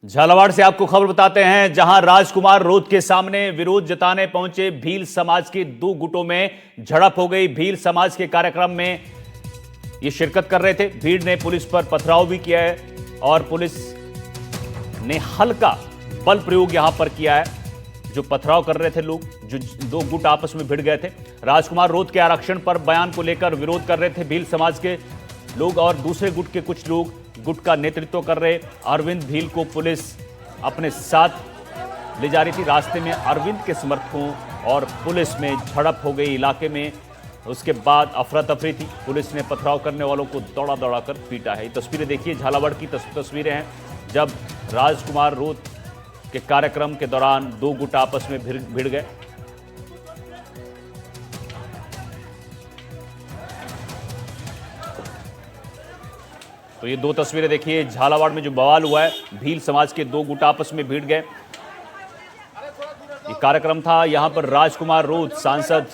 झालावाड़ से आपको खबर बताते हैं, जहां राजकुमार रोड के सामने विरोध जताने पहुंचे भील समाज के दो गुटों में झड़प हो गई। भील समाज के कार्यक्रम में ये शिरकत कर रहे थे। भीड़ ने पुलिस पर पथराव भी किया है और पुलिस ने हल्का बल प्रयोग यहां पर किया है। जो पथराव कर रहे थे लोग, जो दो गुट आपस में भिड़ गए थे। राजकुमार रोड के आरक्षण पर बयान को लेकर विरोध कर रहे थे भील समाज के लोग और दूसरे गुट के कुछ लोग। गुट का नेतृत्व कर रहे अरविंद भील को पुलिस अपने साथ ले जा रही थी। रास्ते में अरविंद के समर्थकों और पुलिस में झड़प हो गई इलाके में। उसके बाद अफरा तफरी थी। पुलिस ने पथराव करने वालों को दौड़ा दौड़ा कर पीटा है। ये तस्वीरें देखिए, झालावाड़ की तस्वीरें हैं, जब राजकुमार रोड के कार्यक्रम के दौरान दो गुट आपस में भिड़ गए। तो ये दो तस्वीरें देखिए, झालावाड़ में जो बवाल हुआ है, भील समाज के दो गुट आपस में भिड़ गए। ये कार्यक्रम था, यहां पर राजकुमार रोड सांसद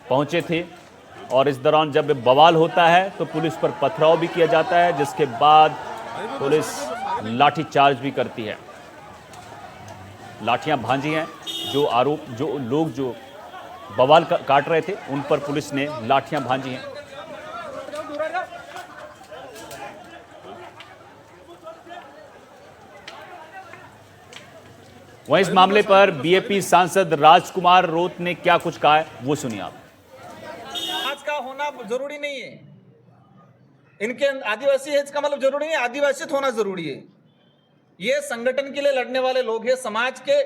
पहुंचे थे और इस दौरान जब बवाल होता है तो पुलिस पर पथराव भी किया जाता है, जिसके बाद पुलिस लाठीचार्ज भी करती है। लाठियां भांजी हैं। जो लोग जो बवाल काट रहे थे उन पर पुलिस ने लाठियां भांजी हैं। वहीं इस मामले पर बीएपी सांसद राजकुमार रोत ने क्या कुछ कहा है, वो सुनिए आप। आज का होना जरूरी नहीं है, इनके आदिवासी है इसका मतलब जरूरी नहीं है, आदिवासियत होना जरूरी है। ये संगठन के लिए लड़ने वाले लोग हैं। समाज के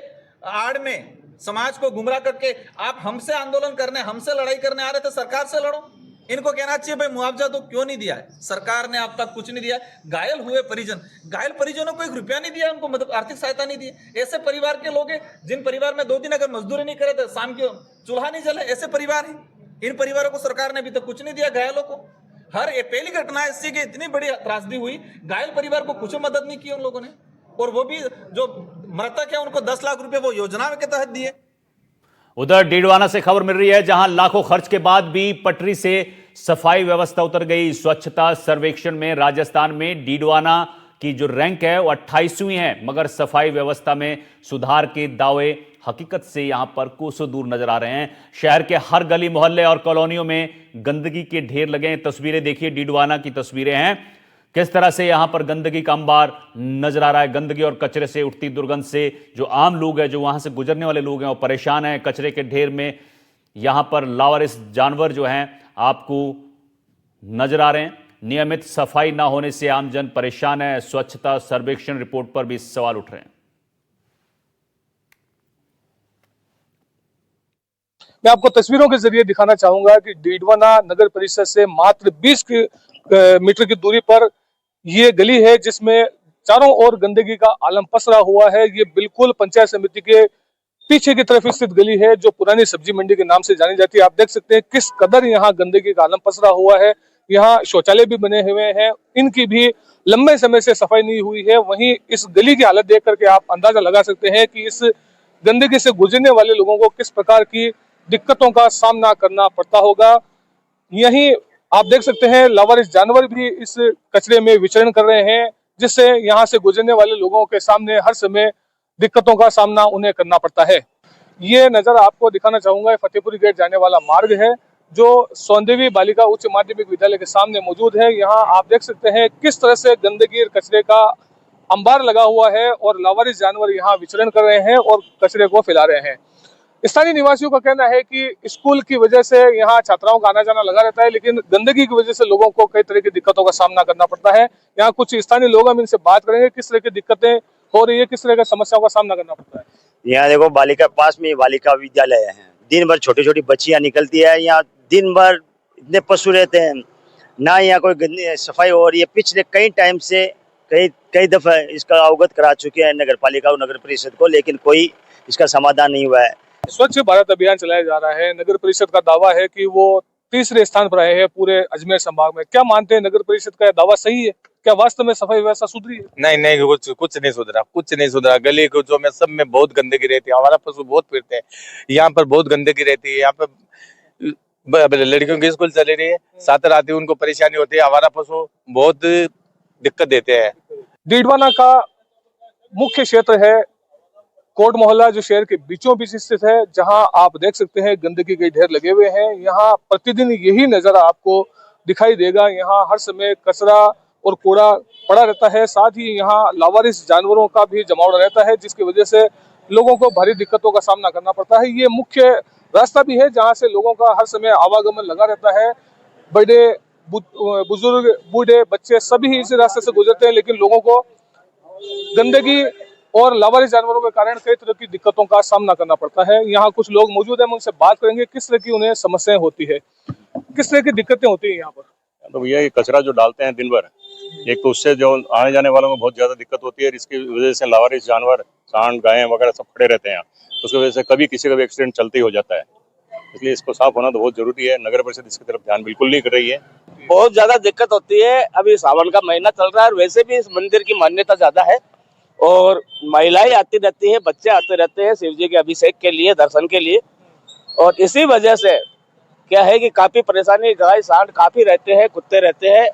आड़ में समाज को गुमराह करके आप हमसे आंदोलन करने, हमसे लड़ाई करने आ रहे थे, सरकार से लड़ो। इनको कहना चाहिए भाई मुआवजा तो क्यों नहीं दिया है, सरकार ने अब तक कुछ नहीं दिया। घायल हुए परिजन, घायल परिजनों को 1 रुपया नहीं दिया, उनको मतलब आर्थिक सहायता नहीं दी। ऐसे परिवार के लोग हैं जिन परिवार में 2 दिन अगर मजदूरी नहीं करे तो शाम के चूल्हा नहीं जले, ऐसे परिवार हैं। इन परिवारों को सरकार ने अभी तक कुछ नहीं दिया। घायलों को पहली घटना ऐसी कि इतनी बड़ी त्रासदी हुई, घायल परिवार को कुछ मदद नहीं की उन लोगों ने, और वो भी जो मृतक है उनको 10 लाख रुपए वो योजना के तहत दिए। उधर डीडवाना से खबर मिल रही है, जहां लाखों खर्च के बाद भी पटरी से सफाई व्यवस्था उतर गई। स्वच्छता सर्वेक्षण में राजस्थान में डीडवाना की जो रैंक है वो 28वीं है, मगर सफाई व्यवस्था में सुधार के दावे हकीकत से यहां पर कोसों दूर नजर आ रहे हैं। शहर के हर गली मोहल्ले और कॉलोनियों में गंदगी के ढेर लगे हैं। तस्वीरें देखिए, डीडवाना की तस्वीरें हैं, किस तरह से यहां पर गंदगी का अंबार नजर आ रहा है। गंदगी और कचरे से उठती दुर्गंध से जो आम लोग हैं, जो वहां से गुजरने वाले लोग हैं, वो परेशान हैं। कचरे के ढेर में यहां पर लावारिस जानवर जो हैं आपको नजर आ रहे हैं। नियमित सफाई ना होने से आमजन परेशान है। स्वच्छता सर्वेक्षण रिपोर्ट पर भी सवाल उठ रहे हैं। मैं आपको तस्वीरों के जरिए दिखाना चाहूंगा कि डीडवाना नगर परिषद से मात्र 20 मीटर की दूरी पर ये गली है, जिसमें चारों ओर गंदगी का आलम पसरा हुआ है। ये बिल्कुल पंचायत समिति के पीछे की तरफ स्थित गली है, जो पुरानी सब्जी मंडी के नाम से जानी जाती है। आप देख सकते हैं किस कदर यहाँ गंदगी का आलम पसरा हुआ है। यहाँ शौचालय भी बने हुए हैं, इनकी भी लंबे समय से सफाई नहीं हुई है। वहीं इस गली की हालत देख करके आप अंदाजा लगा सकते हैं कि इस गंदगी से गुजरने वाले लोगों को किस प्रकार की दिक्कतों का सामना करना पड़ता होगा। यहीं आप देख सकते हैं लावारिस जानवर भी इस कचरे में विचरण कर रहे हैं, जिससे यहाँ से गुजरने वाले लोगों के सामने हर समय दिक्कतों का सामना उन्हें करना पड़ता है। ये नजर आपको दिखाना चाहूंगा, फतेहपुरी गेट जाने वाला मार्ग है, जो सौंदेवी बालिका उच्च माध्यमिक विद्यालय के सामने मौजूद है। यहाँ आप देख सकते हैं किस तरह से गंदगी और कचरे का अंबार लगा हुआ है और लावारिस जानवर यहाँ विचरण कर रहे हैं और कचरे को फैला रहे हैं। स्थानीय निवासियों का कहना है कि स्कूल की वजह से यहाँ छात्राओं का आना जाना लगा रहता है, लेकिन गंदगी की वजह से लोगों को कई तरह की दिक्कतों का सामना करना पड़ता है। यहाँ कुछ स्थानीय लोग, हम इनसे बात करेंगे किस तरह की दिक्कतें हो रही है, किस तरह की समस्याओं का सामना करना पड़ता है। यहाँ देखो, बालिका पास में बालिका विद्यालय है। दिन भर छोटी छोटी बच्चियां निकलती है, यहाँ दिन भर इतने पशु रहते हैं, ना यहाँ कोई गंदी सफाई हो रही है। पिछले कई टाइम से कई दफा इसका अवगत करा चुके हैं नगर पालिका और नगर परिषद को, लेकिन कोई इसका समाधान नहीं हुआ है। स्वच्छ भारत अभियान चलाया जा रहा है। नगर परिषद का दावा है कि वो 3रे स्थान पर आए हैं पूरे अजमेर संभाग में। क्या मानते हैं, नगर परिषद का दावा सही है? क्या वास्तव में सफाई व्यवस्था सुधरी है? नहीं, कुछ नहीं सुधरा। गली को जो में सब में बहुत गंदगी रहती है, हमारा पशु बहुत फिरते हैं, यहाँ पर बहुत गंदगी रहती है। यहाँ पर लड़कियों की स्कूल चल रही है, छात्र आते हैं, उनको परेशानी होती है, हमारा पशु बहुत दिक्कत देते हैं। डीडवाना का मुख्य क्षेत्र है कोट मोहल्ला, जो शहर के बीचों बीच स्थित है, जहां आप देख सकते हैं गंदगी के ढेर लगे हुए हैं। यहाँ प्रतिदिन यही नजारा आपको दिखाई देगा। यहाँ हर समय कचरा और कूड़ा पड़ा रहता है। साथ ही यहाँ लावारिस जानवरों का भी जमावड़ा रहता है, जिसकी वजह से लोगों को भारी दिक्कतों का सामना करना पड़ता है। ये मुख्य रास्ता भी है जहाँ से लोगों का हर समय आवागमन लगा रहता है। बड़े बुजुर्ग, बूढ़े, बच्चे सभी इस रास्ते से गुजरते हैं, लेकिन लोगों को गंदगी और लावारिस जानवरों के कारण कई तरह की दिक्कतों का सामना करना पड़ता है। यहाँ कुछ लोग मौजूद हैं, उनसे बात करेंगे किस तरह की उन्हें समस्याएं होती है, किस तरह की दिक्कतें होती है यहाँ पर। तो भैया ये कचरा जो डालते हैं दिन भर, एक तो उससे जो आने जाने वालों को बहुत ज्यादा दिक्कत होती है। इसकी वजह से लावारिस जानवर, सांड, गायें वगैरह सब खड़े रहते हैं। उसकी वजह से कभी किसी का भी एक्सीडेंट चलते ही हो जाता है। इसलिए इसको साफ होना तो बहुत जरूरी है। नगर परिषद इसकी तरफ ध्यान बिल्कुल नहीं कर रही है। बहुत ज्यादा दिक्कत होती है। अभी सावन का महीना चल रहा है और वैसे भी इस मंदिर की मान्यता ज्यादा है और महिलाएं आती रहती है, बच्चे आते रहते हैं शिव जी के अभिषेक के लिए, दर्शन के लिए। और इसी वजह से क्या है कि काफी परेशानी, गाय सांड काफी रहते हैं, कुत्ते रहते हैं।